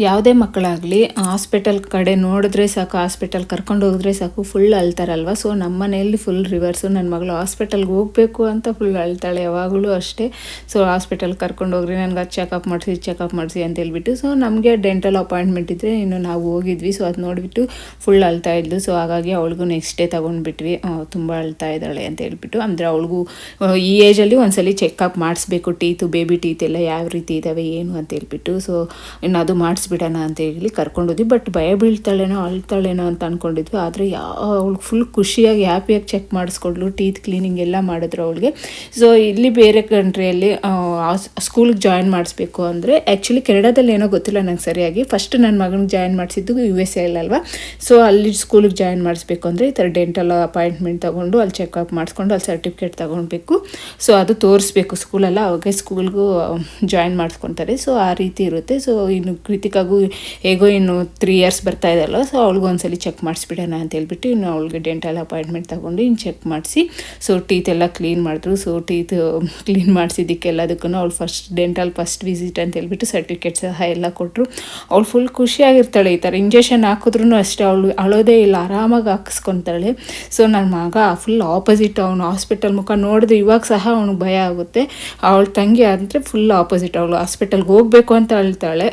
ಯಾವುದೇ ಮಕ್ಕಳಾಗಲಿ ಹಾಸ್ಪಿಟಲ್ ಕಡೆ ನೋಡಿದ್ರೆ ಸಾಕು, ಹಾಸ್ಪಿಟಲ್ ಕರ್ಕೊಂಡು ಹೋಗಿದ್ರೆ ಸಾಕು ಫುಲ್ ಅಳ್ತಾರಲ್ವ. ಸೊ ನಮ್ಮ ಮನೆಯಲ್ಲಿ ಫುಲ್ ರಿವರ್ಸು. ನನ್ನ ಮಗಳು ಹಾಸ್ಪಿಟಲ್ಗೆ ಹೋಗಬೇಕು ಅಂತ ಫುಲ್ ಅಳ್ತಾಳೆ ಯಾವಾಗಲೂ ಅಷ್ಟೇ. ಸೊ ಹಾಸ್ಪಿಟಲ್ಗೆ ಕರ್ಕೊಂಡು ಹೋಗ್ರಿ, ನನಗೆ ಅದು ಚೆಕಪ್ ಮಾಡಿಸಿ ಅಂತ ಹೇಳ್ಬಿಟ್ಟು. ಸೊ ನಮಗೆ ಡೆಂಟಲ್ ಅಪಾಯಿಂಟ್ಮೆಂಟ್ ಇದ್ದರೆ ಇನ್ನು ನಾವು ಹೋಗಿದ್ವಿ. ಸೊ ಅದು ನೋಡಿಬಿಟ್ಟು ಫುಲ್ ಅಳ್ತಾ ಇದ್ಲು. ಸೊ ಹಾಗಾಗಿ ಅವಳಿಗೂ ನೆಕ್ಸ್ಟ್ ಡೇ ತೊಗೊಂಡ್ಬಿಟ್ವಿ. ತುಂಬ ಅಳ್ತಾ ಇದ್ದಾಳೆ ಅಂತ ಹೇಳ್ಬಿಟ್ಟು. ಅಂದರೆ ಅವಳಿಗೂ ಈ ಏಜಲ್ಲಿ ಒಂದ್ಸಲಿ ಚೆಕಪ್ ಮಾಡಿಸ್ಬೇಕು, ಬೇಬಿ ಟೀತ್ ಎಲ್ಲ ಯಾವ ರೀತಿ ಇದ್ದಾವೆ ಏನು ಅಂತ ಹೇಳ್ಬಿಟ್ಟು. ಸೊ ಇನ್ನು ಅದು ಮಾಡಿಸ್ಬಿಡೋಣ ಅಂತ ಹೇಳಿ ಕರ್ಕೊಂಡೋದ್ವಿ. ಬಟ್ ಭಯ ಬೀಳ್ತಾಳೇನೋ ಅಳ್ತಾಳೇನೋ ಅಂತ ಅಂದ್ಕೊಂಡಿದ್ವಿ. ಆದರೆ ಅವಳು ಫುಲ್ ಖುಷಿಯಾಗಿ ಹ್ಯಾಪಿಯಾಗಿ ಚೆಕ್ ಮಾಡಿಸ್ಕೊಡ್ಲು. ಟೀತ್ ಕ್ಲೀನಿಂಗ್ ಎಲ್ಲ ಮಾಡಿದ್ರು ಅವಳಿಗೆ. ಸೊ ಇಲ್ಲಿ ಬೇರೆ ಕಂಟ್ರಿಯಲ್ಲಿ ಸ್ಕೂಲಿಗೆ ಜಾಯಿನ್ ಮಾಡಿಸ್ಬೇಕು ಅಂದರೆ, ಆ್ಯಕ್ಚುಲಿ ಕೆನಡಾದಲ್ಲಿ ಏನೋ ಗೊತ್ತಿಲ್ಲ ನಂಗೆ ಸರಿಯಾಗಿ. ಫಸ್ಟ್ ನನ್ನ ಮಗನಿಗೆ ಜಾಯಿನ್ ಮಾಡಿಸಿದ್ದು USA ಅಲ್ವಾ. ಸೊ ಅಲ್ಲಿ ಸ್ಕೂಲಿಗೆ ಜಾಯಿನ್ ಮಾಡಿಸ್ಬೇಕು ಅಂದರೆ ಈ ಥರ ಡೆಂಟಲ್ ಅಪಾಯಿಂಟ್ಮೆಂಟ್ ತೊಗೊಂಡು ಅಲ್ಲಿ ಚೆಕಪ್ ಮಾಡಿಸ್ಕೊಂಡು ಅಲ್ಲಿ ಸರ್ಟಿಫಿಕೇಟ್ ತೊಗೊಳ್ಬೇಕು. ಸೊ ಅದು ತೋರಿಸ್ಬೇಕು ಸ್ಕೂಲಲ್ಲ, ಅವಾಗೆ ಸ್ಕೂಲ್ಗೂ ಜಾಯಿನ್ ಮಾಡಿಸ್ಕೊತಾರೆ. ಸೊ ಆ ರೀತಿ ಇರುತ್ತೆ. ಸೊ ಇನ್ನು ಕೃತಿಕಾಗೂ ಹೇಗೋ ಇನ್ನು 3 years ಬರ್ತಾ ಇದೆಯಲ್ಲ. ಸೊ ಅವಳಿಗೂ ಒಂದ್ಸಲಿ ಚೆಕ್ ಮಾಡಿಸ್ಬಿಡೋಣ ಅಂತ ಹೇಳ್ಬಿಟ್ಟು ಇನ್ನು ಅವಳಿಗೆ ಡೆಂಟಲ್ ಅಪಾಯಿಂಟ್ಮೆಂಟ್ ತೊಗೊಂಡು ಇನ್ನು ಚೆಕ್ ಮಾಡಿಸಿ ಸೊ ಟೀತ್ ಎಲ್ಲ ಕ್ಲೀನ್ ಮಾಡಿದ್ರು. ಸೊ ಟೀತ್ ಕ್ಲೀನ್ ಮಾಡಿಸಿದ್ದಕ್ಕೆಲ್ಲದಕ್ಕೂ ಅವಳು ಫಸ್ಟ್ ವಿಸಿಟ್ ಅಂತ ಹೇಳ್ಬಿಟ್ಟು ಸರ್ಟಿಫಿಕೇಟ್ ಸಹ ಎಲ್ಲ ಕೊಟ್ಟರು. ಅವಳು ಫುಲ್ ಖುಷಿಯಾಗಿರ್ತಾಳೆ. ಈ ಥರ ಇಂಜೆಕ್ಷನ್ ಹಾಕಿದ್ರೂ ಅಷ್ಟೇ ಅವಳು ಅಳೋದೇ ಇಲ್ಲ, ಆರಾಮಾಗಿ ಹಾಕಿಸ್ಕೊತಾಳೆ. ಸೊ ನನ್ನ ಮಗ ಫುಲ್ ಆಪೋಸಿಟ್. ಅವನು ಹಾಸ್ಪಿಟಲ್ ಮುಖ ನೋಡಿದ್ರೆ ಇವಾಗ ಸಹ ಅವನಿಗೆ ಭಯ ಆಗುತ್ತೆ. ಅವಳ ತಂಗಿ ಅಂದರೆ ಫುಲ್ ಆಪೋಸಿಟ್. ಅವಳು ಹಾಸ್ಪಿಟಲ್ಗೆ ಹೋಗಬೇಕು ಅಂತ ಅಳ್ತಾಳೆ.